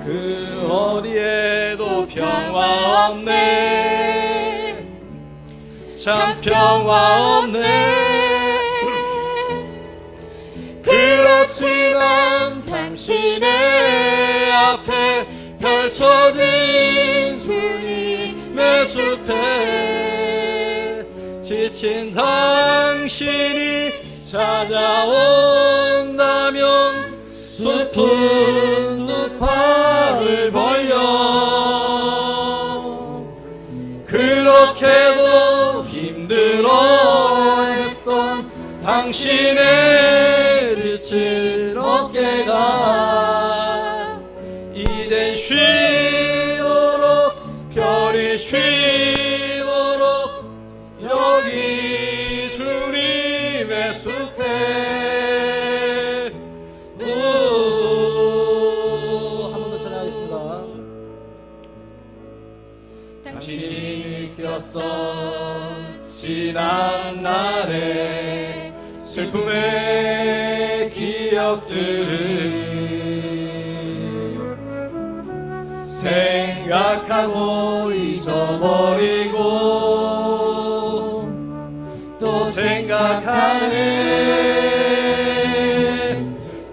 그 어디에도 평화 없네. 참 평화 없네. 그렇지만 당신의 앞에 펼쳐진 주님의 숲에 지친 당신이 찾아온다면 숲은 두 팔을 벌려 그렇게도 힘들어했던 당신의 지친 어깨가 이젠 쉬도록 별이 쉬도록 여기 주님의 숲에 한 번 더 찬양하겠습니다. 당신이 느꼈던 지난 날의 슬픔의 기억들을 생각하고 잊어버리고 또 생각하네.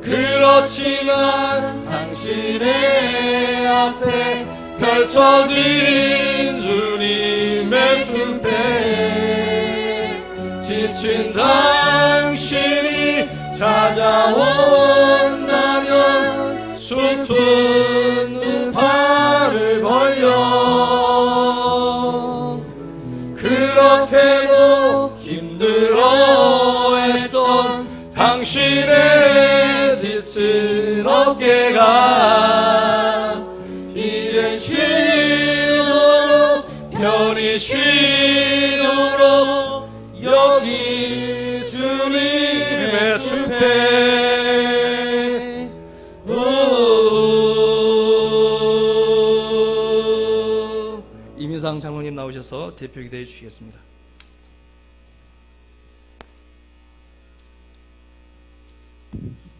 그렇지만 당신의 앞에 펼쳐진 주님의 숲에 지친 당신이 찾아온다면 숲은 두 팔을 벌려 그렇게도 힘들어했던 당신의 지친 어깨가 이젠 쉬도록 편히 쉬도록 여기 주님의 숲에 이민상 장로님 나오셔서 대표 기도해 주시겠습니다.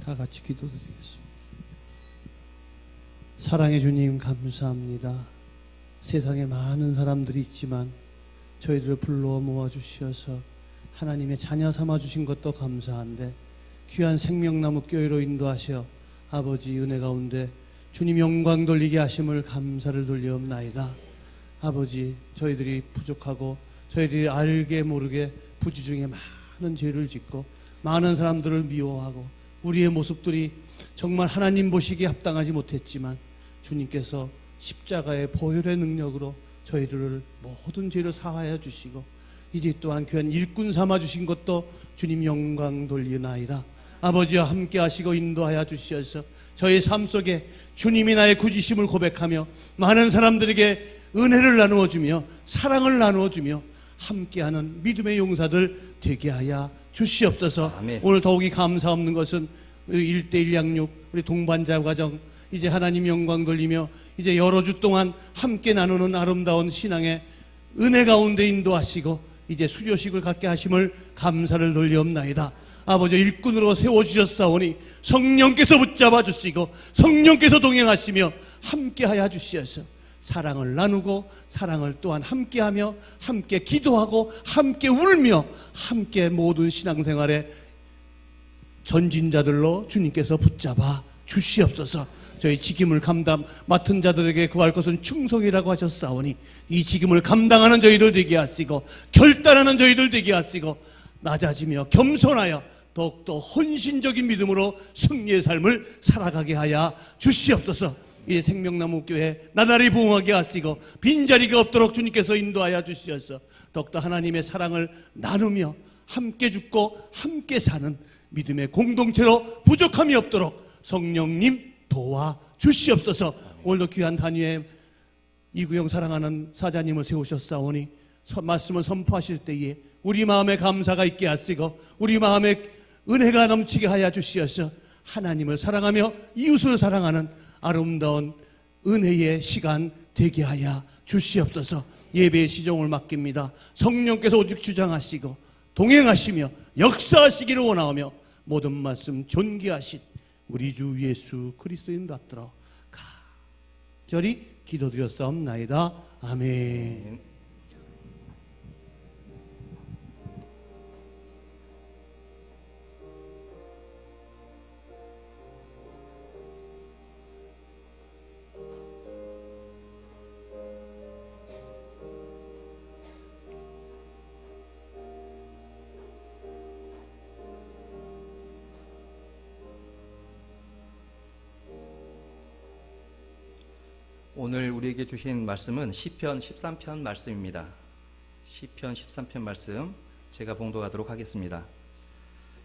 다 같이 기도드리겠습니다. 사랑해 주님 감사합니다. 세상에 많은 사람들이 있지만 저희들을 불러 모아주셔서 하나님의 자녀 삼아주신 것도 감사한데 귀한 생명나무 교회로 인도하셔 아버지 은혜 가운데 주님 영광 돌리게 하심을 감사를 돌리옵나이다. 아버지 저희들이 부족하고 저희들이 알게 모르게 부지 중에 많은 죄를 짓고 많은 사람들을 미워하고 우리의 모습들이 정말 하나님 보시기에 합당하지 못했지만 주님께서 십자가의 보혈의 능력으로 저희들을 모든 죄를 사하여 주시고 이제 또한 귀한 일꾼 삼아 주신 것도 주님 영광 돌리나이다. 아버지와 함께 하시고 인도하여 주시어서 저희 삶 속에 주님이 나의 구주심을 고백하며 많은 사람들에게 은혜를 나누어 주며 사랑을 나누어 주며 함께하는 믿음의 용사들 되게 하여 주시옵소서. 아멘. 오늘 더욱이 감사 없는 것은 1:1 양육 우리 동반자 과정 이제 하나님 영광 돌리며 이제 여러 주 동안 함께 나누는 아름다운 신앙의 은혜 가운데 인도하시고 이제 수료식을 갖게 하심을 감사를 돌리옵나이다. 아버지 일꾼으로 세워주셨사오니 성령께서 붙잡아 주시고 성령께서 동행하시며 함께하여 주시어서 사랑을 나누고 사랑을 또한 함께하며 함께 기도하고 함께 울며 함께 모든 신앙생활에 전진자들로 주님께서 붙잡아 주시옵소서. 저희 직임을 맡은 자들에게 구할 것은 충성이라고 하셨사오니 이 직임을 감당하는 저희들 되게 하시고 결단하는 저희들 되게 하시고 낮아지며 겸손하여 더욱더 헌신적인 믿음으로 승리의 삶을 살아가게 하여 주시옵소서. 이 생명나무 교회 나날이 부흥하게 하시고 빈자리가 없도록 주님께서 인도하여 주시어서 더욱더 하나님의 사랑을 나누며 함께 죽고 함께 사는 믿음의 공동체로 부족함이 없도록 성령님 도와 주시옵소서. 오늘도 귀한 단위에 이구영 사랑하는 사자님을 세우셨사오니 말씀을 선포하실 때에 우리 마음에 감사가 있게 하시고 우리 마음에 은혜가 넘치게 하여 주시어서 하나님을 사랑하며 이웃을 사랑하는 아름다운 은혜의 시간 되게 하여 주시옵소서. 예배의 시종을 맡깁니다. 성령께서 오직 주장하시고 동행하시며 역사하시기를 원하며 모든 말씀 존귀하신 우리 주 예수 그리스도인 받들어 간절히 기도드렸사옵나이다. 아멘. 오늘 우리에게 주신 말씀은 시편 13편 말씀입니다. 시편 13편 말씀 제가 봉독하도록 하겠습니다.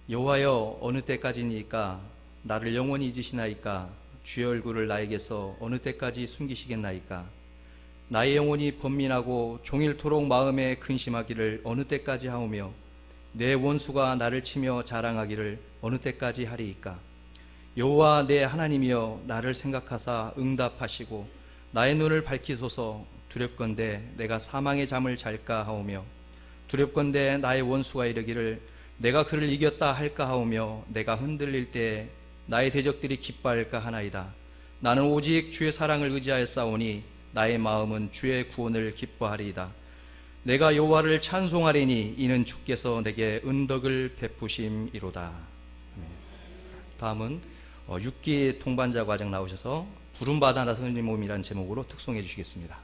여호와여, 어느 때까지니까 나를 영원히 잊으시나이까? 주의 얼굴을 나에게서 어느 때까지 숨기시겠나이까? 나의 영혼이 번민하고 종일토록 마음에 근심하기를 어느 때까지 하오며 내 원수가 나를 치며 자랑하기를 어느 때까지 하리이까? 여호와 내 하나님이여, 나를 생각하사 응답하시고 나의 눈을 밝히소서. 두렵건대 내가 사망의 잠을 잘까 하오며 두렵건대 나의 원수가 이르기를 내가 그를 이겼다 할까 하오며 내가 흔들릴 때 나의 대적들이 기뻐할까 하나이다. 나는 오직 주의 사랑을 의지하였사오니 나의 마음은 주의 구원을 기뻐하리이다. 내가 여호와를 찬송하리니 이는 주께서 내게 은덕을 베푸심이로다. 다음은 6기 통반자 과정 나오셔서 부름받아 나서는 몸이라는 제목으로 특송해 주시겠습니다.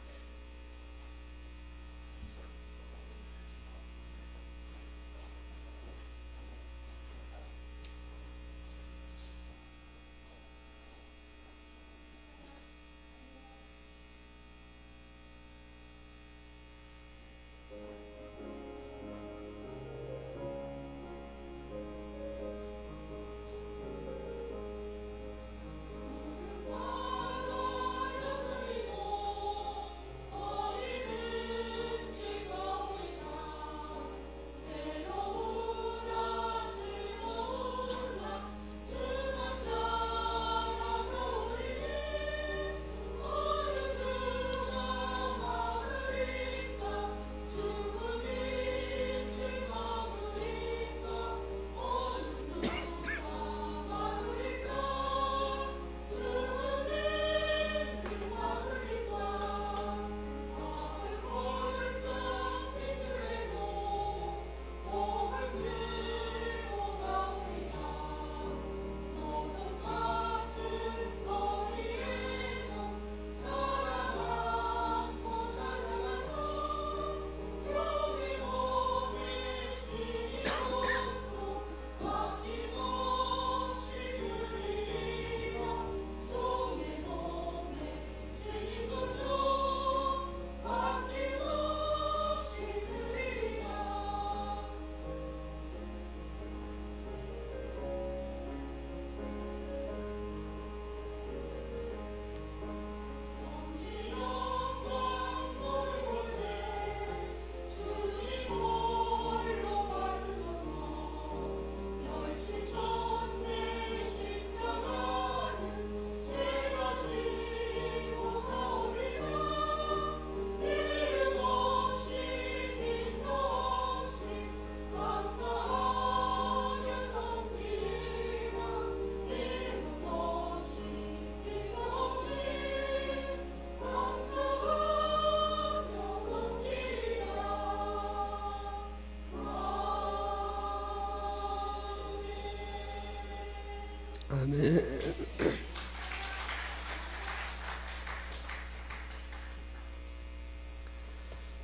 아멘.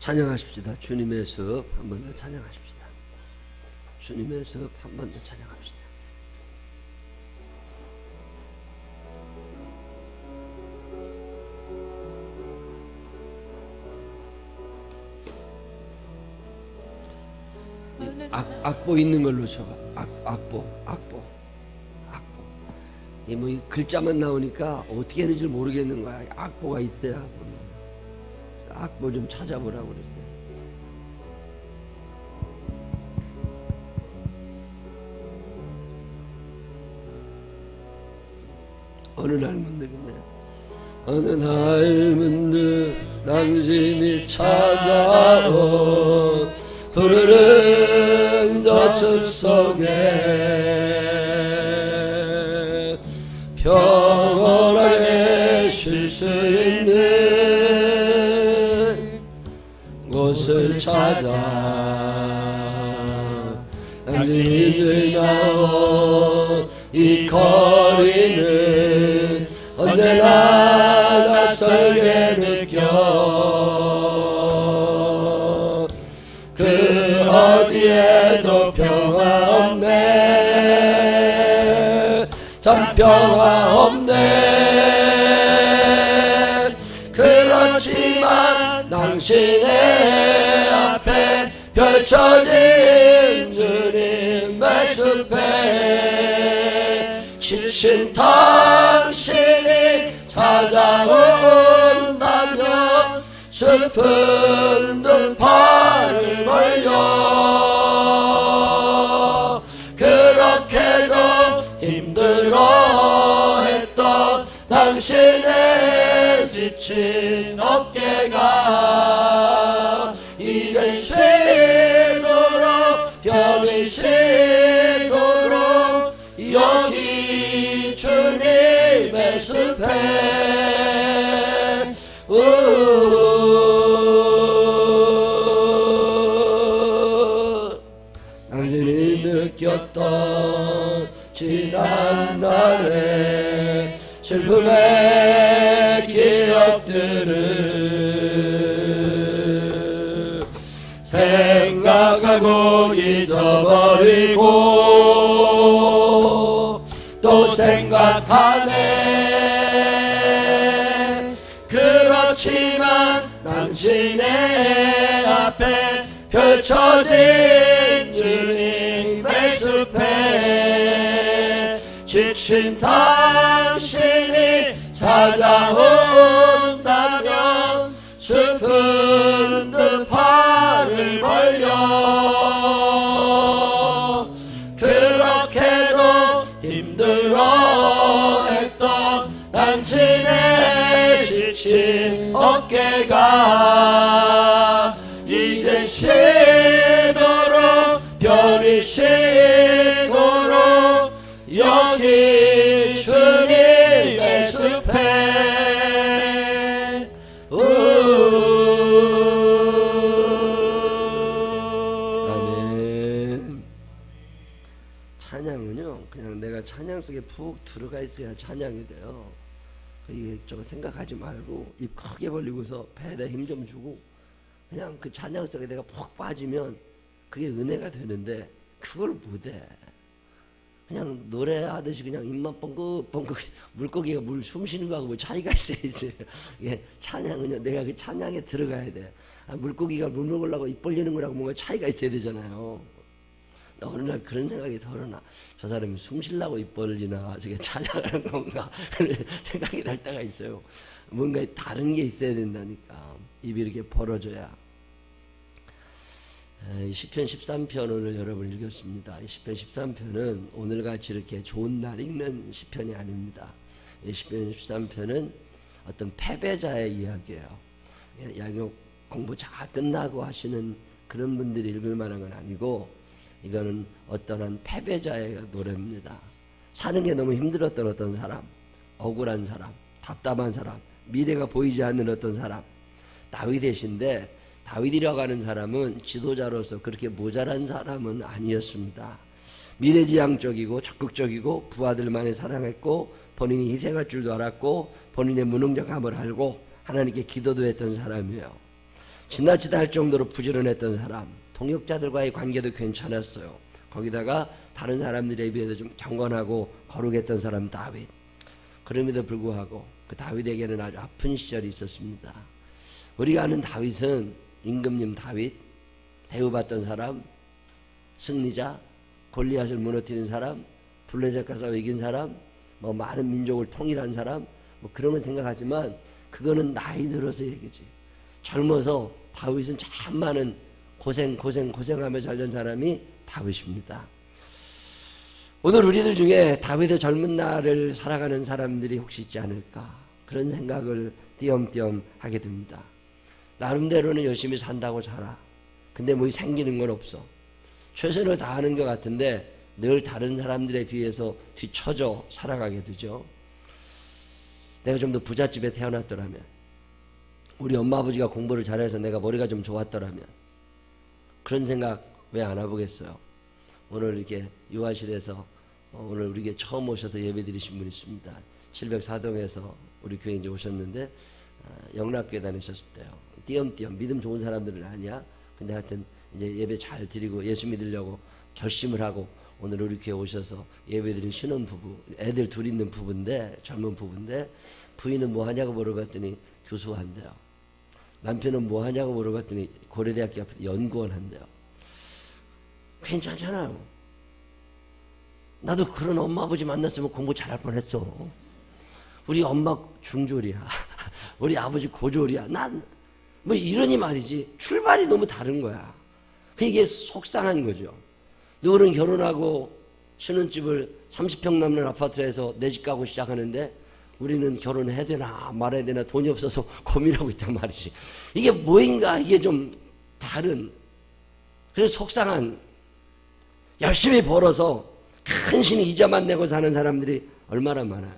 찬양하십시다. 주님의 숲 한 번 더 찬양하십시다. 주님의 숲 한 번 더 찬양합시다. 악보 있는 걸로 쳐봐. 악보. 이 뭐 글자만 나오니까 어떻게 하는지 모르겠는 거야. 악보가 있어야 악보 좀 찾아보라고 그랬어요. 어느 날 문득인데 어느 날 문득 당신이 찾아온 푸르른 저승 속에 평온하게 쉴 수 있는 곳을 찾아 당신이 지나온 이 거리는 언제나 낯설게 느껴. 그 어디에도 평화 없네, 참 평화 없네. 그렇지만 당신의 앞에 펼쳐진 주님의 숲에 지친 당신이 찾아온다면 슬픈 등팔을 벌려. 그렇게도 힘들어했던 당신의 지친 어깨가 이젠 쉬도록 편히 쉬도록 여기 주님의 숲에 당신이 느꼈던 지난 날의 슬픔의 기억들을 생각하고 잊어버리고 또 생각하네. 그렇지만 당신의 앞에 펼쳐진 주님의 숲에 지친 당신이 찾아온다면 슬픈 등팔을 벌려. 그렇게도 힘들어했던 당신의 지친 어깨가 이제 쉬도록 편히 쉬도록 여기 주님의 숲에 아멘. 찬양은요 그냥 내가 찬양 속에 푹 들어가 있어야 찬양이 돼요. 이게 저거 생각하지 말고 입 크게 벌리고서 배에다 힘 좀 주고 그냥 그 찬양 속에 내가 푹 빠지면 그게 은혜가 되는데 그걸 못해. 그냥 노래하듯이 그냥 입만 뻥긋뻥긋 물고기가 물 숨쉬는 거하고 뭐 차이가 있어야지. 예, 찬양은요 내가 그 찬양에 들어가야 돼. 물고기가 물 먹으려고 입 벌리는 거라고 뭔가 차이가 있어야 되잖아요. 어느 날 그런 생각이 들어나. 저 사람이 숨 쉬려고 입 벌리나 저게 찬양하는 건가 그런 생각이 날 때가 있어요. 뭔가 다른 게 있어야 된다니까. 입이 이렇게 벌어져야. 시편 13편 오늘 여러분 읽었습니다. 시편 13편은 오늘같이 이렇게 좋은 날 읽는 시편이 아닙니다. 시편 13편은 어떤 패배자의 이야기예요. 양육 공부 잘 끝나고 하시는 그런 분들이 읽을 만한 건 아니고 이거는 어떠한 패배자의 노래입니다. 사는 게 너무 힘들었던 어떤 사람, 억울한 사람, 답답한 사람, 미래가 보이지 않는 어떤 사람, 다윗이신데 다윗이라고 하는 사람은 지도자로서 그렇게 모자란 사람은 아니었습니다. 미래지향적이고 적극적이고 부하들만을 사랑했고 본인이 희생할 줄도 알았고 본인의 무능력함을 알고 하나님께 기도도 했던 사람이에요. 지나치다 할 정도로 부지런했던 사람, 동역자들과의 관계도 괜찮았어요. 거기다가 다른 사람들에 비해서 좀 경건하고 거룩했던 사람 다윗. 그럼에도 불구하고 그 다윗에게는 아주 아픈 시절이 있었습니다. 우리가 아는 다윗은 임금님 다윗, 대우받던 사람, 승리자, 골리앗을 무너뜨린 사람, 블레셋과 싸워 이긴 사람, 뭐 많은 민족을 통일한 사람, 뭐 그런 건 생각하지만 그거는 나이 들어서 얘기지. 젊어서 다윗은 참 많은 고생하며 살던 사람이 다윗입니다. 오늘 우리들 중에 다윗의 젊은 날을 살아가는 사람들이 혹시 있지 않을까 그런 생각을 띄엄띄엄 하게 됩니다. 나름대로는 열심히 산다고 살아. 근데 뭐 생기는 건 없어. 최선을 다하는 것 같은데 늘 다른 사람들에 비해서 뒤처져 살아가게 되죠. 내가 좀 더 부잣집에 태어났더라면, 우리 엄마 아버지가 공부를 잘해서 내가 머리가 좀 좋았더라면 그런 생각 왜 안 해보겠어요? 오늘 이렇게 유아실에서 오늘 우리에게 처음 오셔서 예배 드리신 분이 있습니다. 704동에서 우리 교회 이제 오셨는데 영락교회 다니셨을 때요. 띄엄띄엄 믿음 좋은 사람들은 아니야. 근데 하여튼 이제 예배 잘 드리고 예수 믿으려고 결심을 하고 오늘 우리 교회 오셔서 예배 드린 신혼부부, 애들 둘 있는 부부인데 젊은 부부인데 부인은 뭐 하냐고 물어봤더니 교수한대요. 남편은 뭐 하냐고 물어봤더니 고려대학교 앞에 연구원 한대요. 괜찮잖아요. 나도 그런 엄마 아버지 만났으면 공부 잘할 뻔했어. 우리 엄마 중졸이야. 우리 아버지 고졸이야. 난 뭐 이러니 말이지. 출발이 너무 다른 거야. 이게 속상한 거죠. 누구는 결혼하고 신혼집을 30평 남는 아파트에서 내 집 가고 시작하는데 우리는 결혼해야 되나 말아야 되나 돈이 없어서 고민하고 있단 말이지. 이게 뭐인가 이게 좀 다른, 그래서 속상한, 열심히 벌어서 간신히 이자만 내고 사는 사람들이 얼마나 많아요.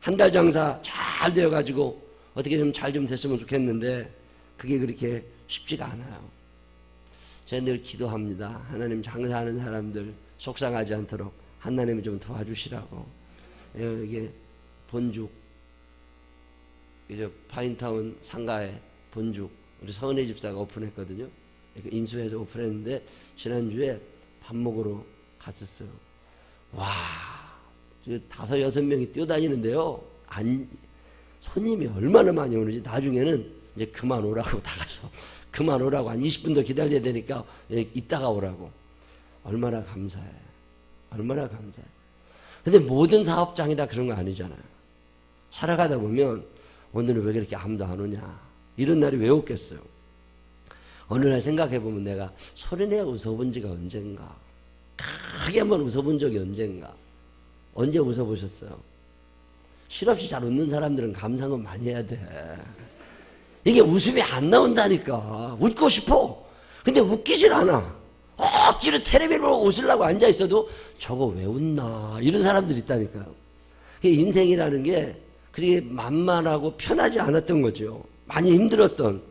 한 달 장사 잘 되어가지고 어떻게 좀 잘 좀 됐으면 좋겠는데 그게 그렇게 쉽지가 않아요. 제가 늘 기도합니다. 하나님 장사하는 사람들 속상하지 않도록 하나님이 좀 도와주시라고. 이게 본죽, 이제 파인타운 상가에 본죽 우리 서은혜 집사가 오픈했거든요. 인수해서 오픈했는데 지난주에 밥 먹으러 갔었어요. 와, 5-6명이 뛰어다니는데요. 손님이 얼마나 많이 오는지 나중에는 이제 그만 오라고 나가서 그만 오라고 한 20분 더 기다려야 되니까 이따가 오라고. 얼마나 감사해. 얼마나 감사해. 근데 모든 사업장이 다 그런 거 아니잖아요. 살아가다 보면 오늘은 왜 그렇게 아무도 안 오냐 이런 날이 왜 없겠어요. 어느 날 생각해보면 내가 소리내어 웃어본 지가 언젠가, 크게 한번 웃어본 적이 언젠가. 언제 웃어보셨어요? 실없이 잘 웃는 사람들은 감상은 많이 해야 돼. 이게 웃음이 안 나온다니까. 웃고 싶어. 근데 웃기질 않아. 억지로 텔레비를 보고 웃으려고 앉아있어도 저거 왜 웃나 이런 사람들이 있다니까요. 인생이라는 게 그렇게 만만하고 편하지 않았던 거죠. 많이 힘들었던,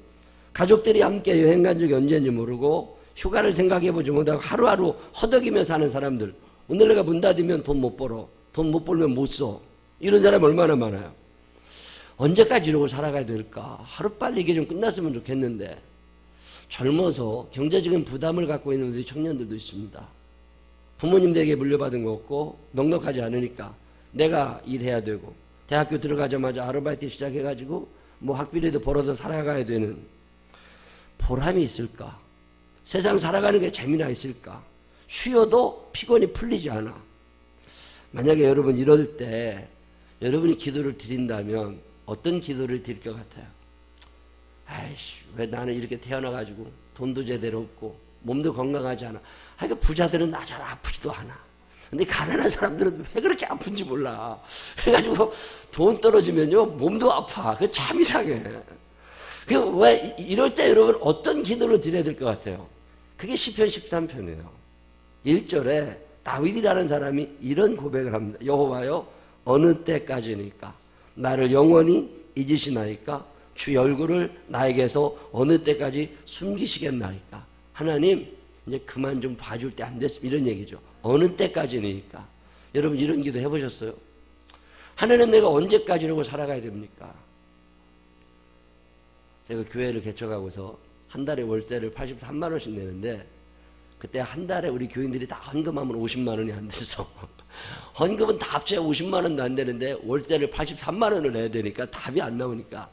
가족들이 함께 여행 간 적이 언제인지 모르고 휴가를 생각해보지 못하고 하루하루 허덕이며 사는 사람들. 오늘 내가 문 닫으면 돈 못 벌어, 돈 못 벌면 못 써, 이런 사람 얼마나 많아요. 언제까지 이러고 살아가야 될까? 하루빨리 이게 좀 끝났으면 좋겠는데 젊어서 경제적인 부담을 갖고 있는 우리 청년들도 있습니다. 부모님들에게 물려받은 거 없고 넉넉하지 않으니까 내가 일해야 되고 대학교 들어가자마자 아르바이트 시작해가지고 뭐 학비라도 벌어서 살아가야 되는 보람이 있을까? 세상 살아가는 게 재미나 있을까? 쉬어도 피곤이 풀리지 않아. 만약에 여러분 이럴 때 여러분이 기도를 드린다면 어떤 기도를 드릴 것 같아요? 아이씨, 왜 나는 이렇게 태어나가지고 돈도 제대로 없고 몸도 건강하지 않아. 그러니까 부자들은 나 잘 아프지도 않아. 근데 가난한 사람들은 왜 그렇게 아픈지 몰라. 그래가지고 돈 떨어지면요 몸도 아파. 그 참 이상해. 왜 이럴 때 여러분 어떤 기도를 드려야 될 것 같아요? 그게 시편 13편이에요. 1절에 다윗이라는 사람이 이런 고백을 합니다. 여호와여, 어느 때까지니까 나를 영원히 잊으시나이까? 주 얼굴을 나에게서 어느 때까지 숨기시겠나이까? 하나님 이제 그만 좀 봐줄 때 안 됐으면, 이런 얘기죠. 어느 때까지니까. 여러분 이런 기도 해보셨어요? 하나님, 내가 언제까지라고 살아가야 됩니까? 제가 교회를 개척하고서 한 달에 월세를 83만 원씩 내는데 그때 한 달에 우리 교인들이 다 헌금하면 50만 원이 안 돼서 헌금은 다 합쳐야 50만 원도 안 되는데 월세를 83만 원을 내야 되니까 답이 안 나오니까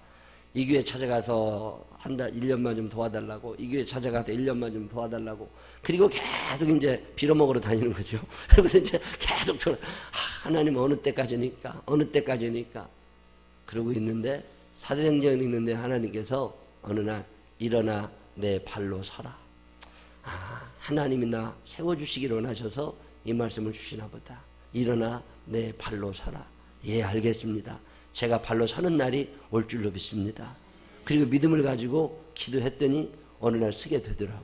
이 교회 찾아가서 한 달 1년만 좀 도와달라고, 이 교회 찾아가서 1년만 좀 도와달라고, 그리고 계속 이제 빌어먹으러 다니는 거죠. 그리고 이제 계속 하나님 어느 때까지니까, 어느 때까지니까 그러고 있는데 사도행전을 읽는데 하나님께서 어느 날 일어나 내 발로 서라. 하나님이 나 세워주시기를 원하셔서 이 말씀을 주시나 보다. 일어나 내 발로 서라. 예, 알겠습니다. 제가 발로 서는 날이 올 줄로 믿습니다. 그리고 믿음을 가지고 기도했더니 어느 날 쓰게 되더라고.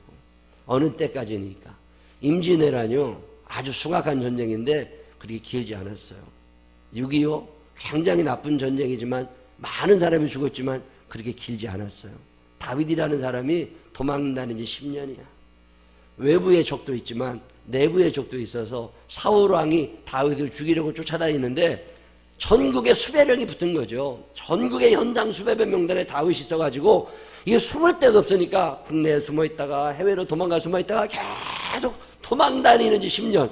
어느 때까지니까. 임진왜란이요, 아주 숭악한 전쟁인데 그렇게 길지 않았어요. 6.25 굉장히 나쁜 전쟁이지만 많은 사람이 죽었지만 그렇게 길지 않았어요. 다윗이라는 사람이 도망다닌 지 10년이야. 외부의 적도 있지만 내부의 적도 있어서 사울 왕이 다윗을 죽이려고 쫓아다니는데 전국에 수배령이 붙은 거죠. 전국에 현장 수배배 명단에 다윗이 있어가지고 이게 숨을 데도 없으니까 국내에 숨어있다가 해외로 도망가 숨어있다가 계속 도망다니는 지 10년.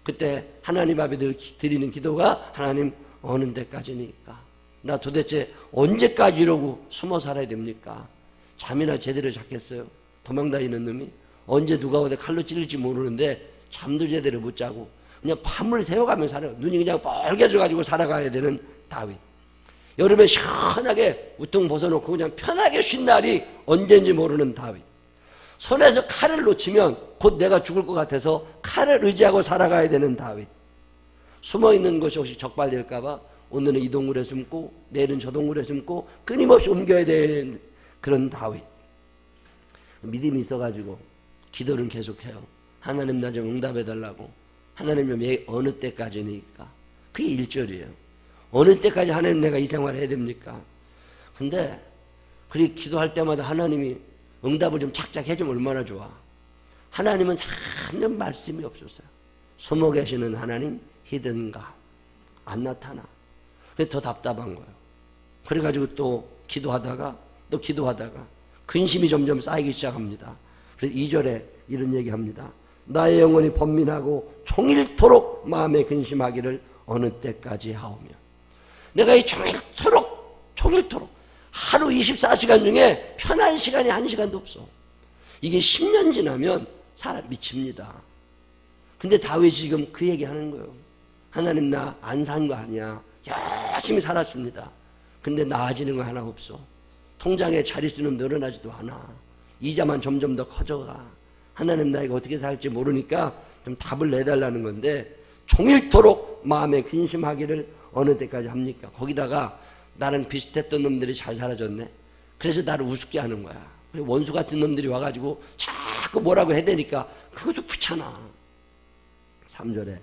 그때 하나님 앞에 드리는 기도가 하나님 어느 때까지니까 나 도대체 언제까지 이러고 숨어 살아야 됩니까? 잠이나 제대로 잤겠어요? 도망다니는 놈이 언제 누가 어디 칼로 찔릴지 모르는데 잠도 제대로 못 자고 그냥 밤을 새워가며 살아요. 눈이 그냥 빨개져가지고 살아가야 되는 다윗. 여름에 시원하게 우통 벗어놓고 그냥 편하게 쉰 날이 언제인지 모르는 다윗. 손에서 칼을 놓치면 곧 내가 죽을 것 같아서 칼을 의지하고 살아가야 되는 다윗. 숨어있는 것이 혹시 적발될까봐 오늘은 이 동굴에 숨고 내일은 저 동굴에 숨고 끊임없이 옮겨야 되는 그런 다윗. 믿음이 있어가지고 기도는 계속해요. 하나님 나 좀 응답해달라고. 하나님 좀 어느 때까지니까. 그게 1절이에요. 어느 때까지 하나님 내가 이 생활을 해야 됩니까? 근데 그렇게 기도할 때마다 하나님이 응답을 좀 착착 해주면 얼마나 좋아. 하나님은 전혀 말씀이 없었어요. 숨어 계시는 하나님 히든가 안 나타나. 그래서 더 답답한 거예요. 그래가지고 또 기도하다가 근심이 점점 쌓이기 시작합니다. 그래서 2절에 이런 얘기합니다. 나의 영혼이 번민하고 종일토록 마음에 근심하기를 어느 때까지 하오며. 내가 이 종일토록 하루 24시간 중에 편한 시간이 1시간도 없어. 이게 10년 지나면 사람 미칩니다. 근데 다윗이 지금 그 얘기하는 거예요. 하나님 나 안 산 거 아니야. 열심히 살았습니다. 근데 나아지는 거 하나 없어. 통장에 자릿수는 늘어나지도 않아. 이자만 점점 더 커져가. 하나님 나 이거 어떻게 살지 모르니까 좀 답을 내달라는 건데 종일토록 마음에 근심하기를 어느 때까지 합니까? 거기다가 나랑 비슷했던 놈들이 잘 살아졌네. 그래서 나를 우습게 하는 거야. 원수 같은 놈들이 와가지고 자꾸 뭐라고 해대니까 그것도 귀찮아. 3절에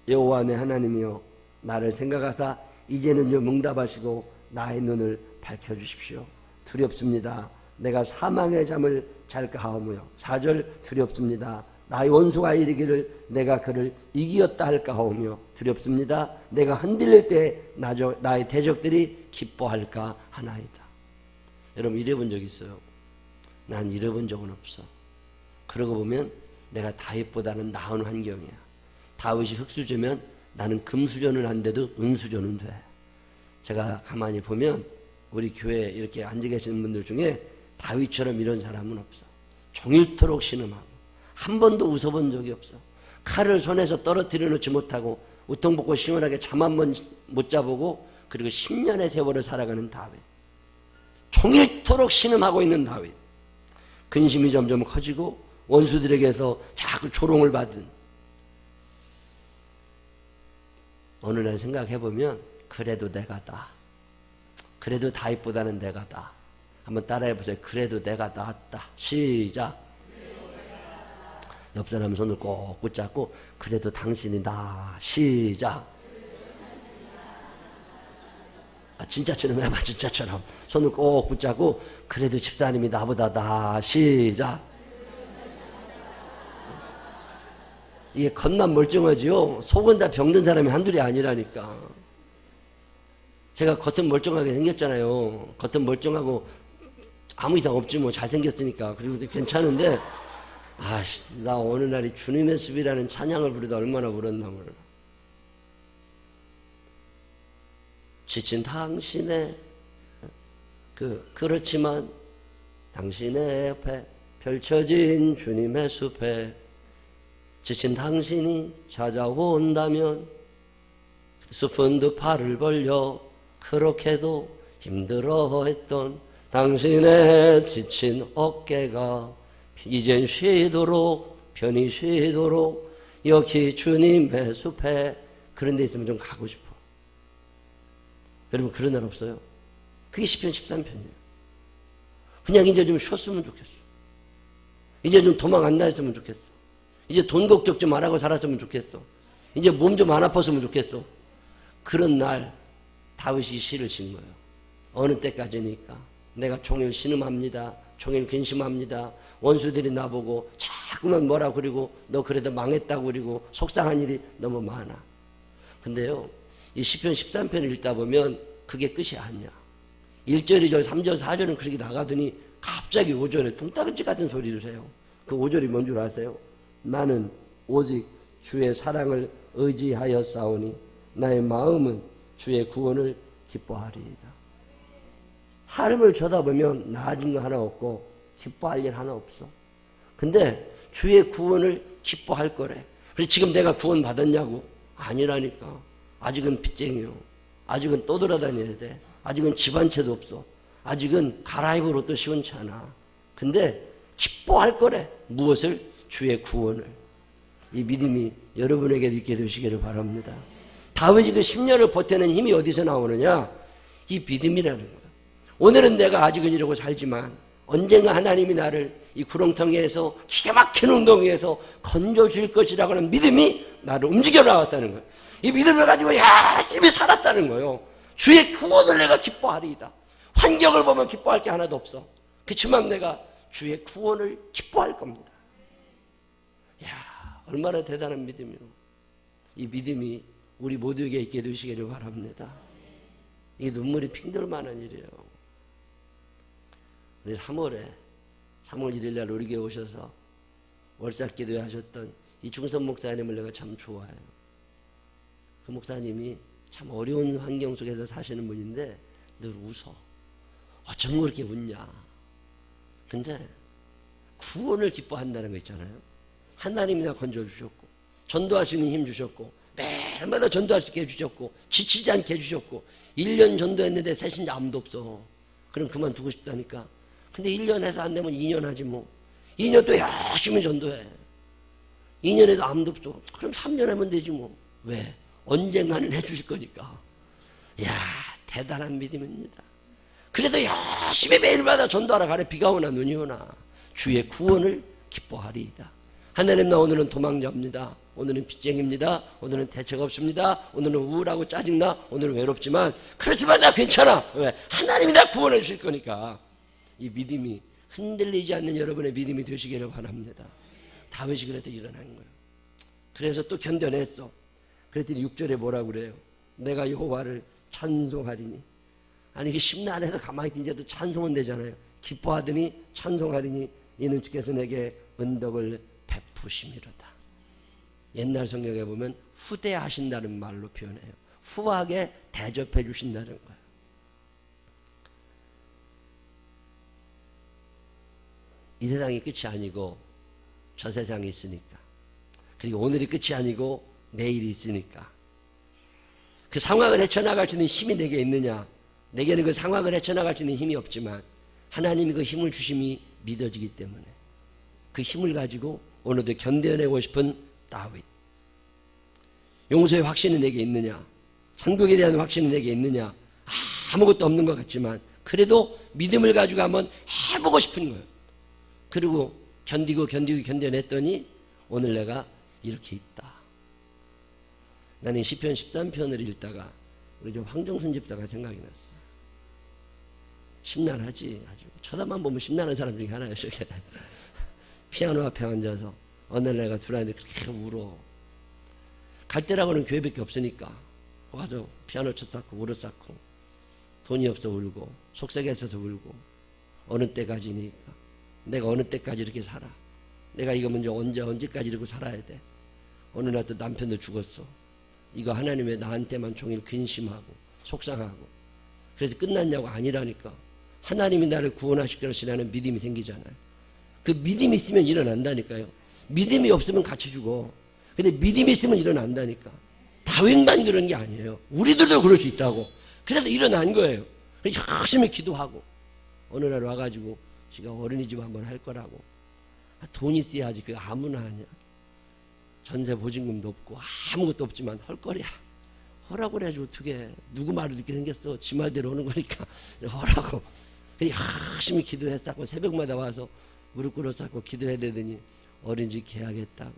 여호와 내 하나님이여 나를 생각하사 이제는 좀 응답하시고 나의 눈을 밝혀주십시오. 두렵습니다. 내가 사망의 잠을 잘까 하오며. 4절 두렵습니다. 나의 원수가 이르기를 내가 그를 이기었다 할까 하오며. 두렵습니다. 내가 흔들릴 때 나의 대적들이 기뻐할까 하나이다. 여러분 이래본 적 있어요? 난 이래본 적은 없어. 그러고 보면 내가 다윗보다는 나은 환경이야. 다윗이 흙수저면 나는 금수저는 안 돼도 은수저는 돼. 제가 가만히 보면 우리 교회에 이렇게 앉아 계시는 분들 중에 다윗처럼 이런 사람은 없어. 종일토록 신음하고 한 번도 웃어본 적이 없어. 칼을 손에서 떨어뜨려 놓지 못하고 우통 벗고 시원하게 잠 한 번 못 자보고 그리고 10년의 세월을 살아가는 다윗. 종일토록 신음하고 있는 다윗. 근심이 점점 커지고 원수들에게서 자꾸 조롱을 받은. 어느 날 생각해보면 그래도 내가 다. 그래도 다윗보다는 내가 다. 한번 따라해보세요. 그래도 내가 낫다. 시작. 옆 사람 손을 꼭 붙잡고 그래도 당신이 나. 시작. 진짜처럼 해봐. 진짜처럼 손을 꼭 붙잡고 그래도 집사님이 나보다 나. 시작. 이게 겉만 멀쩡하지요. 속은 다 병든 사람이 한둘이 아니라니까. 제가 겉은 멀쩡하게 생겼잖아요. 겉은 멀쩡하고 아무 이상 없지 뭐 잘생겼으니까. 그리고 괜찮은데 나 어느 날이 주님의 숲이라는 찬양을 부르다 얼마나 울었나 몰라. 지친 당신의 그렇지만 당신의 옆에 펼쳐진 주님의 숲에 지친 당신이 찾아온다면 숲은 두 팔을 벌려 그렇게도 힘들어했던 당신의 지친 어깨가 이젠 쉬도록 편히 쉬도록 여기 주님의 숲에. 그런 데 있으면 좀 가고 싶어. 여러분 그런 날 없어요? 그게 시편 13편이에요. 그냥 이제 좀 쉬었으면 좋겠어. 이제 좀 도망 안 다녔으면 좋겠어. 이제 돈 걱정 좀 안 하고 살았으면 좋겠어. 이제 몸 좀 안 아팠으면 좋겠어. 그런 날 다윗이 시를 친 거예요. 어느 때까지니까. 내가 종일 신음합니다. 종일 근심합니다. 원수들이 나보고 자꾸만 뭐라 그러고 너 그래도 망했다고 그러고 속상한 일이 너무 많아. 근데요, 이 시편 13편을 읽다 보면 그게 끝이 아니야. 1절, 2절, 3절, 4절은 그렇게 나가더니 갑자기 5절에 뚱따근지 같은 소리를 해요. 그 5절이 뭔 줄 아세요? 나는 오직 주의 사랑을 의지하여 싸우니 나의 마음은 주의 구원을 기뻐하리이다. 하늘을 쳐다보면 나아진 거 하나 없고 기뻐할 일 하나 없어. 근데 주의 구원을 기뻐할 거래. 그래서 지금 내가 구원 받았냐고? 아니라니까. 아직은 빚쟁이요. 아직은 또 돌아다녀야 돼. 아직은 집 한 채도 없어. 아직은 갈아입을 옷도 시원치 않아. 근데 기뻐할 거래. 무엇을? 주의 구원을. 이 믿음이 여러분에게 있게 되시기를 바랍니다. 다윗이 그 10년을 버텨낸 힘이 어디서 나오느냐? 이 믿음이라는 거야. 오늘은 내가 아직은 이러고 살지만 언젠가 하나님이 나를 이 구렁텅이에서 기가 막힌 웅덩이에서 건져줄 것이라고 하는 믿음이 나를 움직여 나왔다는 거예요. 이 믿음을 가지고 열심히 살았다는 거예요. 주의 구원을 내가 기뻐하리이다. 환경을 보면 기뻐할 게 하나도 없어. 그렇지만 내가 주의 구원을 기뻐할 겁니다. 야, 얼마나 대단한 믿음이요. 이 믿음이 우리 모두에게 있게 되시기를 바랍니다. 이 눈물이 핑들 만한 일이에요. 우리 3월 1일 날 우리 교회 오셔서 월삭 기도회 하셨던 이 중선 목사님을 내가 참 좋아해요. 그 목사님이 참 어려운 환경 속에서 사시는 분인데 늘 웃어. 어쩜 그렇게 웃냐. 근데 구원을 기뻐한다는 거 있잖아요. 하나님이 나 건져주셨고 전도할 수 있는 힘 주셨고 매일마다 전도할 수 있게 해주셨고 지치지 않게 해주셨고 1년 전도했는데 새신자 아무도 없어. 그럼 그만두고 싶다니까. 근데 1년 해서 안 되면 2년 하지 뭐. 2년 또 열심히 전도해. 2년에도 아무도 없어. 그럼 3년 하면 되지 뭐. 왜? 언젠가는 해주실 거니까. 이야, 대단한 믿음입니다. 그래도 열심히 매일마다 전도하러 가래. 비가 오나 눈이 오나 주의 구원을 기뻐하리이다. 하나님, 나 오늘은 도망자입니다. 오늘은 빚쟁입니다. 오늘은 대책 없습니다. 오늘은 우울하고 짜증나. 오늘은 외롭지만 그렇지만 나 괜찮아. 왜? 하나님이 나 구원해 주실 거니까. 이 믿음이 흔들리지 않는 여러분의 믿음이 되시기를 바랍니다. 다윗이 그래도 일어난 거예요. 그래서 또 견뎌냈어. 그랬더니 6절에 뭐라고 그래요? 내가 여호와를 찬송하리니. 아니 이게 심란해서 가만히 있는데도 찬송은 되잖아요. 기뻐하더니 찬송하리니 이는 주께서 내게 은덕을 베푸심이로다. 옛날 성경에 보면 후대하신다는 말로 표현해요. 후하게 대접해 주신다는 거예요. 이 세상이 끝이 아니고 저 세상이 있으니까. 그리고 오늘이 끝이 아니고 내일이 있으니까. 그 상황을 헤쳐나갈 수 있는 힘이 내게 있느냐? 내게는 그 상황을 헤쳐나갈 수 있는 힘이 없지만 하나님이 그 힘을 주심이 믿어지기 때문에 그 힘을 가지고 오늘도 견뎌내고 싶은 다윗. 용서의 확신이 내게 있느냐? 천국에 대한 확신이 내게 있느냐? 아무것도 없는 것 같지만 그래도 믿음을 가지고 한번 해보고 싶은 거예요. 그리고 견뎌냈더니 오늘 내가 이렇게 있다. 나는 시편 13편을 읽다가 우리 좀 황정순 집사가 생각이 났어. 심란하지. 아주 쳐다만 보면 심란한 사람 중에 하나였어요. 피아노 앞에 앉아서 어느 날 내가 둘한테 그렇게 울어. 갈 데라고는 교회밖에 없으니까 와서 피아노 쳐 쌓고 울어 쌓고 돈이 없어 울고 속색에 있어서 울고 어느 때까지니까 내가 어느 때까지 이렇게 살아. 내가 이거 먼저 언제까지 이러고 살아야 돼. 어느 날 또 남편도 죽었어. 이거 하나님 왜 나한테만 종일 근심하고 속상하고. 그래서 끝났냐고. 아니라니까. 하나님이 나를 구원하실 것이라는 믿음이 생기잖아요. 그 믿음이 있으면 일어난다니까요. 믿음이 없으면 같이 죽어. 근데 믿음이 있으면 일어난다니까. 다윗만 그런 게 아니에요. 우리들도 그럴 수 있다고. 그래서 일어난 거예요. 열심히 기도하고 어느 날 와가지고 지가 어린이집 한번 할 거라고. 돈이 있어야지. 그거 아무나 하냐. 전세 보증금도 없고 아무것도 없지만 할 거랴. 하라고 그래야지 어떻게. 누구 말을 듣게 생겼어. 지 말대로 오는 거니까 하라고. 열심히 기도했다고 새벽마다 와서 무릎 꿇어 쌓고 기도해야 되더니 어린이집 계약했다고.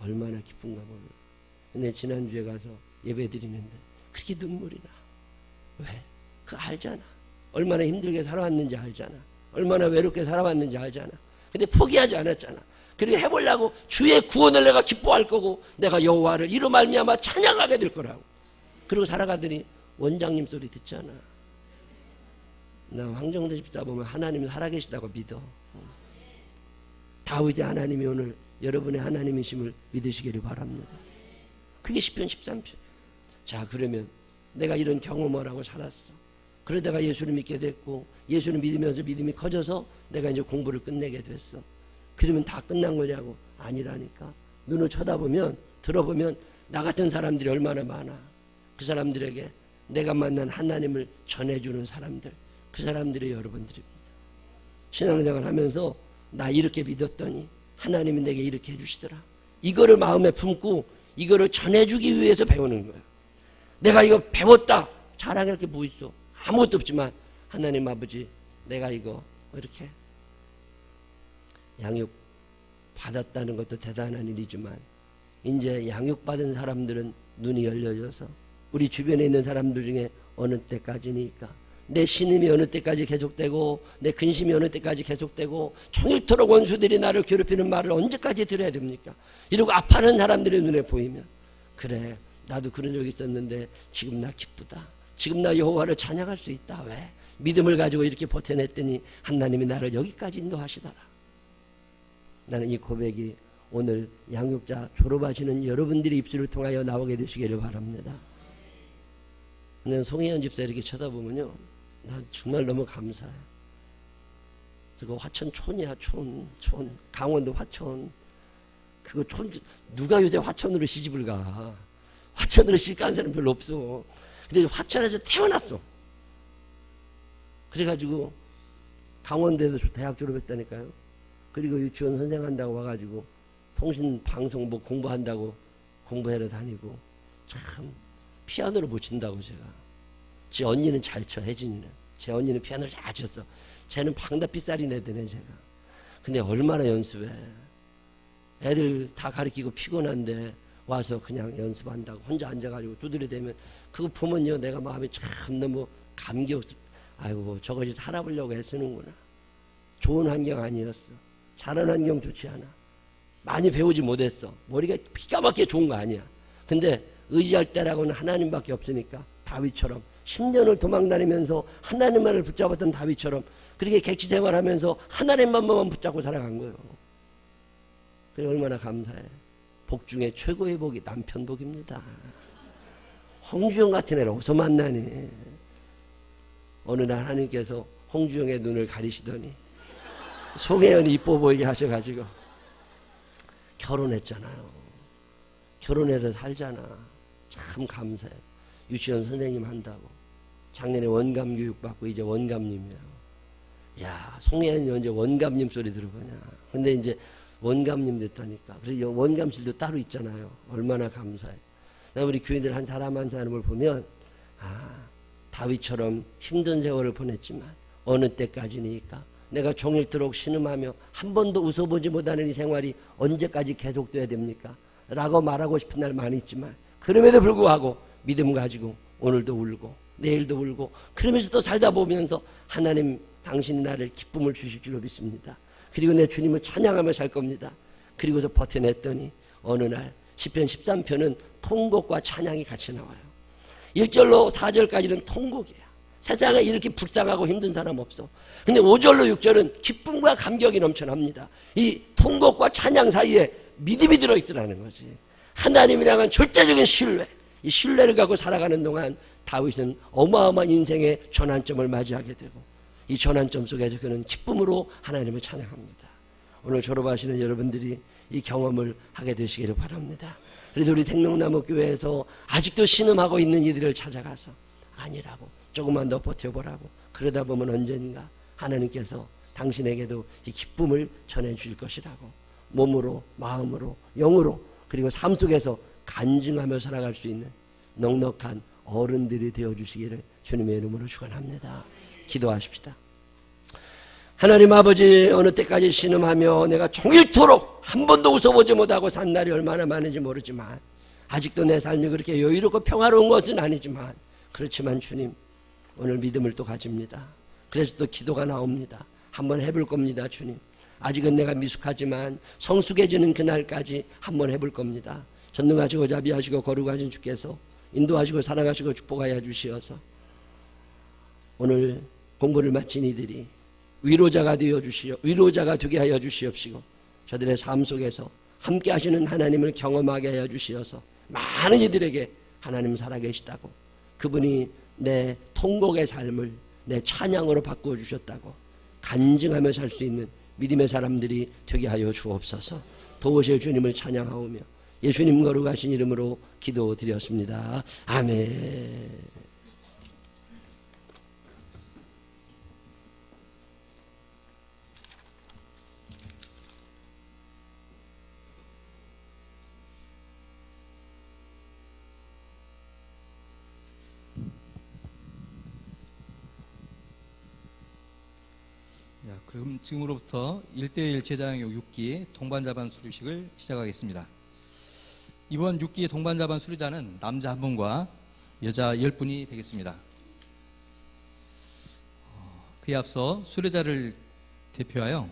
얼마나 기쁜가 보면. 근데 지난주에 가서 예배 드리는데 그렇게 눈물이 나. 왜? 그거 알잖아. 얼마나 힘들게 살아왔는지 알잖아. 얼마나 외롭게 살아왔는지 알잖아. 근데 포기하지 않았잖아. 그리고 해보려고 주의 구원을 내가 기뻐할 거고 내가 여호와를 이로 말미암아 찬양하게 될 거라고. 그리고 살아가더니 원장님 소리 듣잖아. 나 황정대 집사 보면 하나님이 살아계시다고 믿어. 다윗의 하나님이 오늘 여러분의 하나님이심을 믿으시기를 바랍니다. 그게 시편 13편. 자, 그러면 내가 이런 경험을 하고 살았어. 그러다가 예수를 믿게 됐고 예수를 믿으면서 믿음이 커져서 내가 이제 공부를 끝내게 됐어. 그러면 다 끝난 거냐고. 아니라니까. 눈을 쳐다보면 들어보면 나 같은 사람들이 얼마나 많아. 그 사람들에게 내가 만난 하나님을 전해주는 사람들, 그 사람들이 여러분들입니다. 신앙생활 하면서 나 이렇게 믿었더니 하나님이 내게 이렇게 해주시더라. 이거를 마음에 품고 이거를 전해주기 위해서 배우는 거예요. 내가 이거 배웠다. 자랑할 게 뭐 있어. 아무것도 없지만 하나님 아버지 내가 이거 이렇게 양육 받았다는 것도 대단한 일이지만 이제 양육받은 사람들은 눈이 열려져서 우리 주변에 있는 사람들 중에 어느 때까지니까 내 신임이 어느 때까지 계속되고 내 근심이 어느 때까지 계속되고 종일토록 원수들이 나를 괴롭히는 말을 언제까지 들어야 됩니까? 이러고 아파하는 사람들의 눈에 보이면 그래 나도 그런 적이 있었는데 지금 나 기쁘다. 지금 나 여호와를 찬양할 수 있다. 왜? 믿음을 가지고 이렇게 버텨냈더니 하나님이 나를 여기까지 인도하시더라. 나는 이 고백이 오늘 양육자 졸업하시는 여러분들의 입술을 통하여 나오게 되시기를 바랍니다. 근데 송혜연 집사 이렇게 쳐다보면요, 난 정말 너무 감사해. 저거 화천 촌이야, 촌. 강원도 화천. 그거 촌, 누가 요새 화천으로 시집을 가? 화천으로 시집 가는 사람 별로 없어. 근데 화천에서 태어났어. 그래가지고 강원도에서 대학 졸업했다니까요. 그리고 유치원 선생한다고 와가지고 통신 방송 뭐 공부한다고 공부하러 다니고 참 피아노를 못 친다고 제가. 제 언니는 잘 쳐, 혜진이는. 제 언니는 피아노를 잘 쳤어. 쟤는 방다비싸리 내더네 제가. 근데 얼마나 연습해. 애들 다 가르치고 피곤한데 와서 그냥 연습한다고 혼자 앉아가지고 두드려대면 그거 보면요 내가 마음이 참 너무 감격스럽. 아이고 저것이 살아보려고 애쓰는구나. 좋은 환경 아니었어. 잘하는 환경 좋지 않아. 많이 배우지 못했어. 머리가 기가 막히게 좋은 거 아니야. 근데 의지할 때라고는 하나님밖에 없으니까 다윗처럼 10년을 도망다니면서 하나님만을 붙잡았던 다윗처럼 그렇게 객지 생활하면서 하나님만만 붙잡고 살아간 거예요. 그게 얼마나 감사해. 복 중에 최고의 복이 남편 복입니다. 홍주영 같은 애를 어디서 만나니. 어느 날 하나님께서 홍주영의 눈을 가리시더니 송혜연이 이뻐 보이게 하셔가지고 결혼했잖아요. 결혼해서 살잖아. 참 감사해. 유치원 선생님 한다고. 작년에 원감 교육 받고 이제 원감님이에요. 야, 송혜연이 언제 원감님 소리 들어보냐. 근데 이제 원감님 됐다니까. 그래서 원감실도 따로 있잖아요. 얼마나 감사해. 우리 교인들 한 사람 한 사람을 보면 다윗처럼 힘든 세월을 보냈지만 어느 때까지니까 내가 종일토록 신음하며 한 번도 웃어보지 못하는 이 생활이 언제까지 계속돼야 됩니까? 라고 말하고 싶은 날 많이 있지만 그럼에도 불구하고 믿음 가지고 오늘도 울고 내일도 울고 그러면서 또 살다 보면서 하나님 당신이 나를 기쁨을 주실 줄로 믿습니다. 그리고 내 주님을 찬양하며 살 겁니다. 그리고서 버텨냈더니 어느 날 시편 13편은 통곡과 찬양이 같이 나와요. 1절로 4절까지는 통곡이야. 세상에 이렇게 불쌍하고 힘든 사람 없어. 근데 5절로 6절은 기쁨과 감격이 넘쳐납니다. 이 통곡과 찬양 사이에 믿음이 들어있더라는 거지. 하나님에 대한 절대적인 신뢰. 이 신뢰를 갖고 살아가는 동안 다윗은 어마어마한 인생의 전환점을 맞이하게 되고 이 전환점 속에서 그는 기쁨으로 하나님을 찬양합니다. 오늘 졸업하시는 여러분들이 이 경험을 하게 되시기를 바랍니다. 그래서 우리 생명나무 교회에서 아직도 신음하고 있는 이들을 찾아가서 아니라고 조금만 더 버텨보라고 그러다 보면 언젠가 하나님께서 당신에게도 이 기쁨을 전해주실 것이라고 몸으로 마음으로 영으로 그리고 삶 속에서 간증하며 살아갈 수 있는 넉넉한 어른들이 되어주시기를 주님의 이름으로 축원합니다. 기도하십시다. 하나님 아버지 어느 때까지 신음하며 내가 종일토록 한 번도 웃어보지 못하고 산 날이 얼마나 많은지 모르지만 아직도 내 삶이 그렇게 여유롭고 평화로운 것은 아니지만 그렇지만 주님 오늘 믿음을 또 가집니다. 그래서 또 기도가 나옵니다. 한번 해볼 겁니다, 주님. 아직은 내가 미숙하지만 성숙해지는 그날까지 한번 해볼 겁니다. 전능하시고 자비하시고 거룩하신 주께서 인도하시고 사랑하시고 축복하여 주시어서 오늘 공부를 마친 이들이 위로자가 되게 하여 주시옵시고 저들의 삶 속에서 함께 하시는 하나님을 경험하게 하여 주시어서 많은 이들에게 하나님 살아계시다고, 그분이 내 통곡의 삶을 내 찬양으로 바꾸어 주셨다고 간증하며 살 수 있는 믿음의 사람들이 되게 하여 주옵소서. 도우실 주님을 찬양하오며 예수님 거룩하신 이름으로 기도드렸습니다. 아멘. 그럼 지금으로부터 1대1 제자양육 6기 동반자반 수료식을 시작하겠습니다. 이번 6기 동반자반 수료자는 남자 1분과 여자 10분이 되겠습니다. 그에 앞서 수료자를 대표하여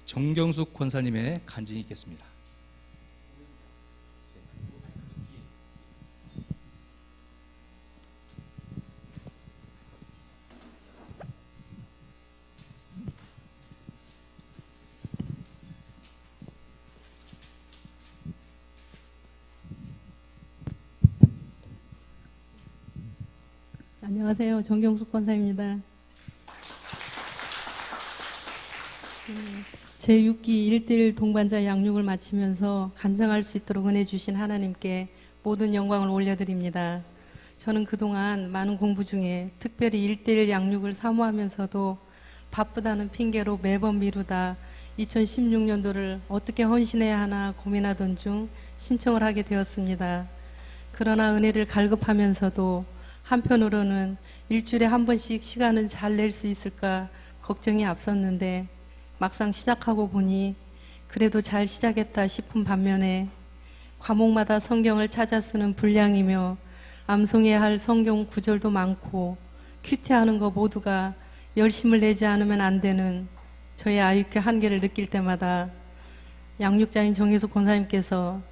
정경숙 권사님의 간증이 있겠습니다. 안녕하세요. 정경숙 권사입니다. 제6기 1대1 동반자 양육을 마치면서 간증할 수 있도록 은혜 주신 하나님께 모든 영광을 올려드립니다. 저는 그동안 많은 공부 중에 특별히 1대1 양육을 사모하면서도 바쁘다는 핑계로 매번 미루다 2016년도를 어떻게 헌신해야 하나 고민하던 중 신청을 하게 되었습니다. 그러나 은혜를 갈급하면서도 한편으로는 일주일에 한 번씩 시간은 잘 낼 수 있을까 걱정이 앞섰는데 막상 시작하고 보니 그래도 잘 시작했다 싶은 반면에 과목마다 성경을 찾아 쓰는 분량이며 암송해야 할 성경 구절도 많고 큐티하는 거 모두가 열심을 내지 않으면 안 되는 저의 아이큐 한계를 느낄 때마다 양육자인 정혜숙 권사님께서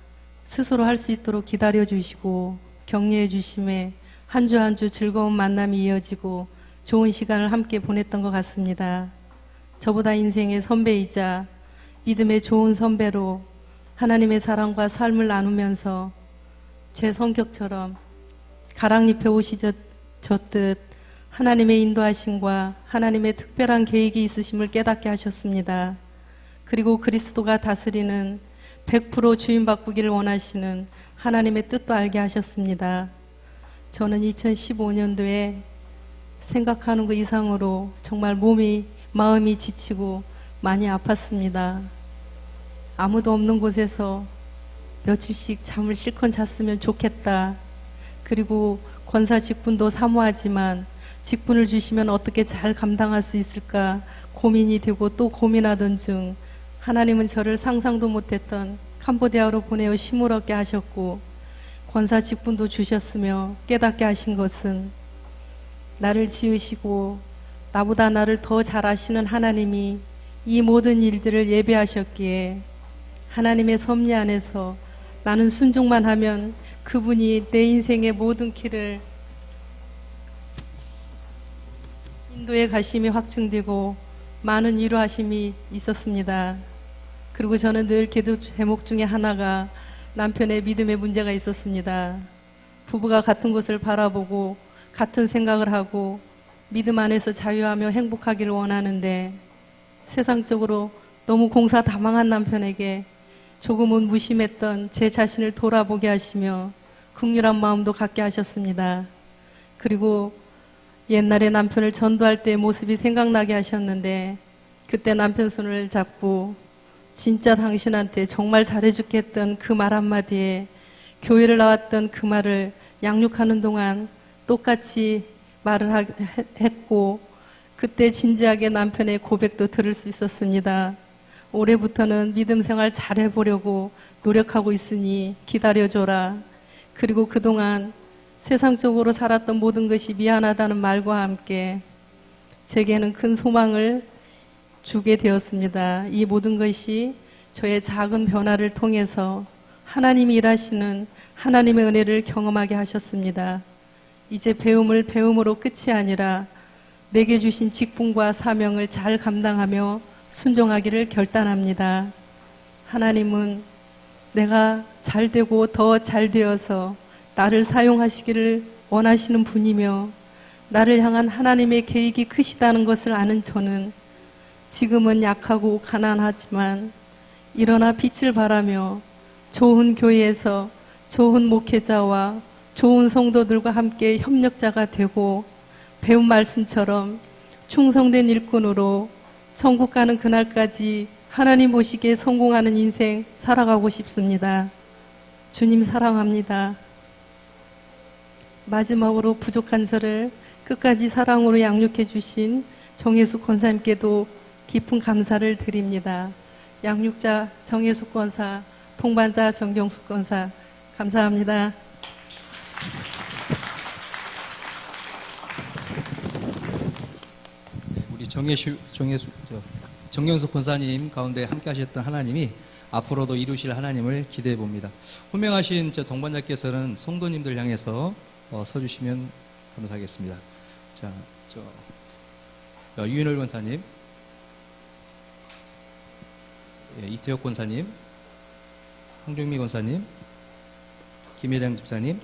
스스로 할 수 있도록 기다려 주시고 격려해 주심에 한 주 한 주 즐거운 만남이 이어지고 좋은 시간을 함께 보냈던 것 같습니다. 저보다 인생의 선배이자 믿음의 좋은 선배로 하나님의 사랑과 삶을 나누면서 제 성격처럼 가랑잎에 옷이 젖듯 하나님의 인도하심과 하나님의 특별한 계획이 있으심을 깨닫게 하셨습니다. 그리고 그리스도가 다스리는 100% 주인 바꾸기를 원하시는 하나님의 뜻도 알게 하셨습니다. 저는 2015년도에 생각하는 것 이상으로 정말 마음이 지치고 많이 아팠습니다. 아무도 없는 곳에서 며칠씩 잠을 실컷 잤으면 좋겠다. 그리고 권사 직분도 사모하지만 직분을 주시면 어떻게 잘 감당할 수 있을까 고민이 되고 또 고민하던 중 하나님은 저를 상상도 못했던 캄보디아로 보내어 쉼을 얻게 하셨고 권사 직분도 주셨으며 깨닫게 하신 것은 나를 지으시고 나보다 나를 더 잘 아시는 하나님이 이 모든 일들을 예배하셨기에 하나님의 섭리 안에서 나는 순종만 하면 그분이 내 인생의 모든 길을 인도에 가심이 확증되고 많은 위로하심이 있었습니다. 그리고 저는 늘 기도 제목 중에 하나가 남편의 믿음에 문제가 있었습니다. 부부가 같은 곳을 바라보고 같은 생각을 하고 믿음 안에서 자유하며 행복하기를 원하는데 세상적으로 너무 공사다망한 남편에게 조금은 무심했던 제 자신을 돌아보게 하시며 긍휼한 마음도 갖게 하셨습니다. 그리고 옛날에 남편을 전도할 때의 모습이 생각나게 하셨는데 그때 남편 손을 잡고 진짜 당신한테 정말 잘해줄게 했던 그 말 한마디에 교회를 나왔던 그 말을 양육하는 동안 똑같이 말을 했고 그때 진지하게 남편의 고백도 들을 수 있었습니다. 올해부터는 믿음 생활 잘 해보려고 노력하고 있으니 기다려줘라. 그리고 그동안 세상적으로 살았던 모든 것이 미안하다는 말과 함께 제게는 큰 소망을 주게 되었습니다. 이 모든 것이 저의 작은 변화를 통해서 하나님이 일하시는 하나님의 은혜를 경험하게 하셨습니다. 이제 배움을 배움으로 끝이 아니라 내게 주신 직분과 사명을 잘 감당하며 순종하기를 결단합니다. 하나님은 내가 잘 되고 더 잘 되어서 나를 사용하시기를 원하시는 분이며 나를 향한 하나님의 계획이 크시다는 것을 아는 저는 지금은 약하고 가난하지만 일어나 빛을 발하며 좋은 교회에서 좋은 목회자와 좋은 성도들과 함께 협력자가 되고 배운 말씀처럼 충성된 일꾼으로 천국 가는 그날까지 하나님 보시기에 성공하는 인생 살아가고 싶습니다. 주님 사랑합니다. 마지막으로 부족한 저를 끝까지 사랑으로 양육해 주신 정예숙 권사님께도 깊은 감사를 드립니다. 양육자 정예숙 권사, 동반자 정경숙 권사, 감사합니다. 우리 정경숙 권사님 가운데 함께 하셨던 하나님이 앞으로도 이루실 하나님을 기대해 봅니다. 호명하신 동반자께서는 성도님들 향해서 서주시면 감사하겠습니다. 자, 유인월 권사님, 이태혁 권사님, 황종미 권사님, 김혜량 집사님,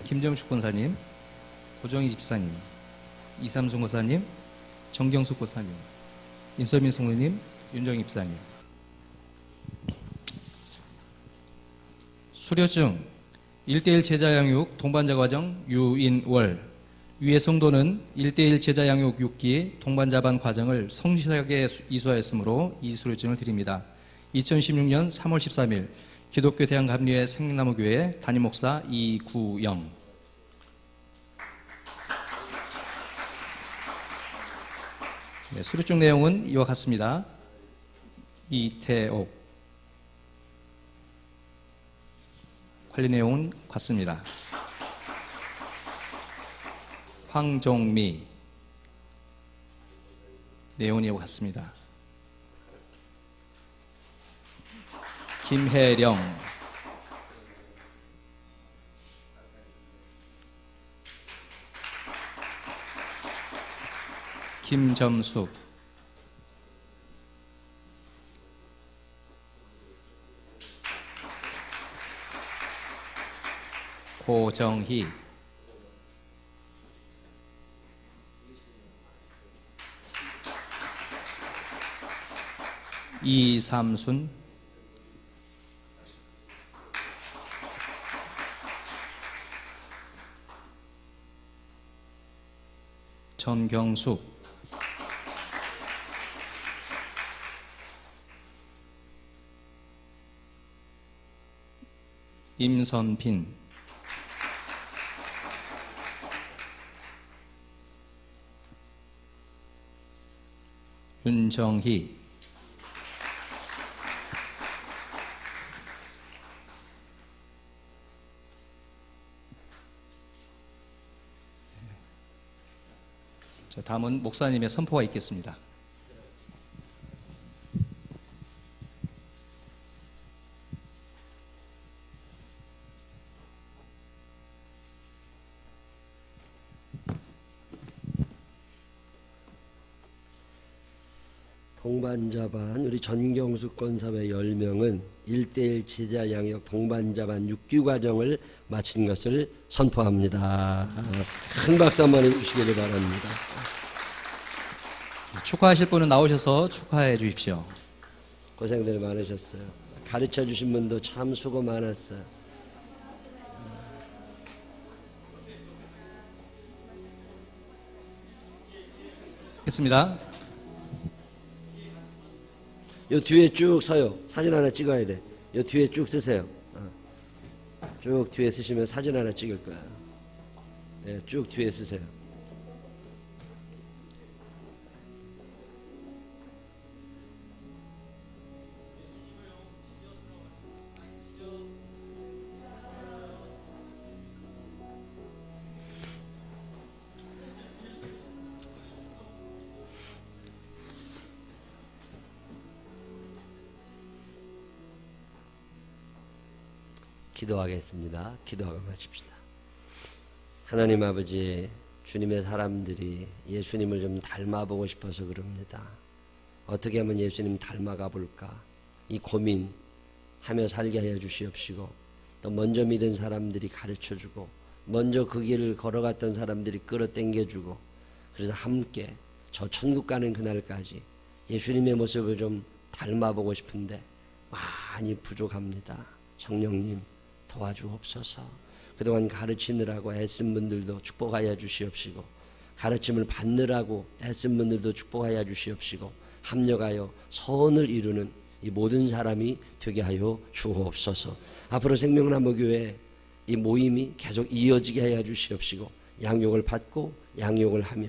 김정숙 권사님, 고정희 집사님, 이삼순 권사님, 정경숙 권사님, 임서민 성도님, 윤정희 집사님. 수료증 1:1 제자양육 동반자 과정 유인월. 위의 성도는 1:1 제자양육 6기 동반자반 과정을 성실하게 이수하였으므로 이 수료증을 드립니다. 2016년 3월 13일 기독교 대한감리회 생명나무교회 담임목사 이구영. 네, 수료증 내용은 이와 같습니다. 이태옥. 관리 내용은 같습니다. 황종미. 내용은 이와 같습니다. 김혜령. 김점숙. 고정희. 이삼순. 전경숙. 임선빈. 윤정희. 자, 다음은 목사님의 선포가 있겠습니다. 동반자반 우리 전경숙 권사의 10명은 1:1 제자 양육 동반자반 6기 과정을 마친 것을 선포합니다. 큰 박수 한번 해주시기를 바랍니다. 축하하실 분은 나오셔서 축하해 주십시오. 고생들 많으셨어요. 가르쳐 주신 분도 참 수고 많았어요. 했습니다. 요 뒤에 쭉 서요. 사진 하나 찍어야 돼. 요 뒤에 쭉 쓰세요. 쭉 뒤에 쓰시면 사진 하나 찍을 거야. 네, 쭉 뒤에 쓰세요. 기도하겠습니다. 기도하고 마칩시다. 하나님 아버지, 주님의 사람들이 예수님을 좀 닮아보고 싶어서 그럽니다. 어떻게 하면 예수님 닮아가 볼까? 이 고민하며 살게 하여 주시옵시고, 또 먼저 믿은 사람들이 가르쳐주고, 먼저 그 길을 걸어갔던 사람들이 끌어당겨주고, 그래서 함께 저 천국 가는 그날까지 예수님의 모습을 좀 닮아보고 싶은데 많이 부족합니다. 성령님 도와주옵소서. 그동안 가르치느라고 애쓴 분들도 축복하여 주시옵시고, 가르침을 받느라고 애쓴 분들도 축복하여 주시옵시고, 합력하여 선을 이루는 이 모든 사람이 되게 하여 주옵소서. 앞으로 생명나무교회 이 모임이 계속 이어지게 하여 주시옵시고, 양육을 받고 양육을 하며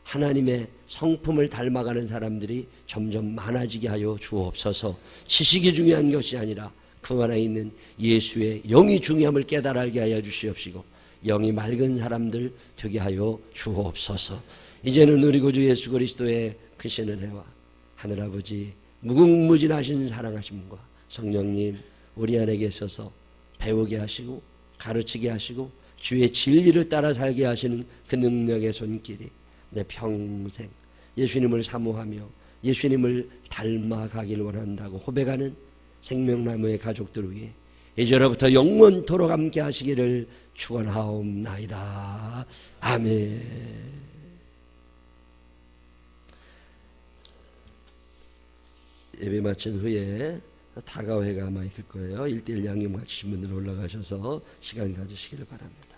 하나님의 성품을 닮아가는 사람들이 점점 많아지게 하여 주옵소서. 지식이 중요한 것이 아니라 그 안에 있는 예수의 영이 중요함을 깨달아 알게 하여 주시옵시고, 영이 맑은 사람들 되게 하여 주옵소서. 이제는 우리 구주 예수 그리스도의 크신 은혜와 하늘아버지 무궁무진하신 사랑하심과 성령님 우리 안에 계셔서 배우게 하시고 가르치게 하시고 주의 진리를 따라 살게 하시는 그 능력의 손길이 내 평생 예수님을 사모하며 예수님을 닮아가길 원한다고 고백하는 생명나무의 가족들 위해 이제로부터 영원토록 함께 하시기를 축원하옵나이다. 아멘. 예배 마친 후에 다가회가 아마 있을 거예요. 1:1 양육 마치신 분들 올라가셔서 시간 가지시기를 바랍니다.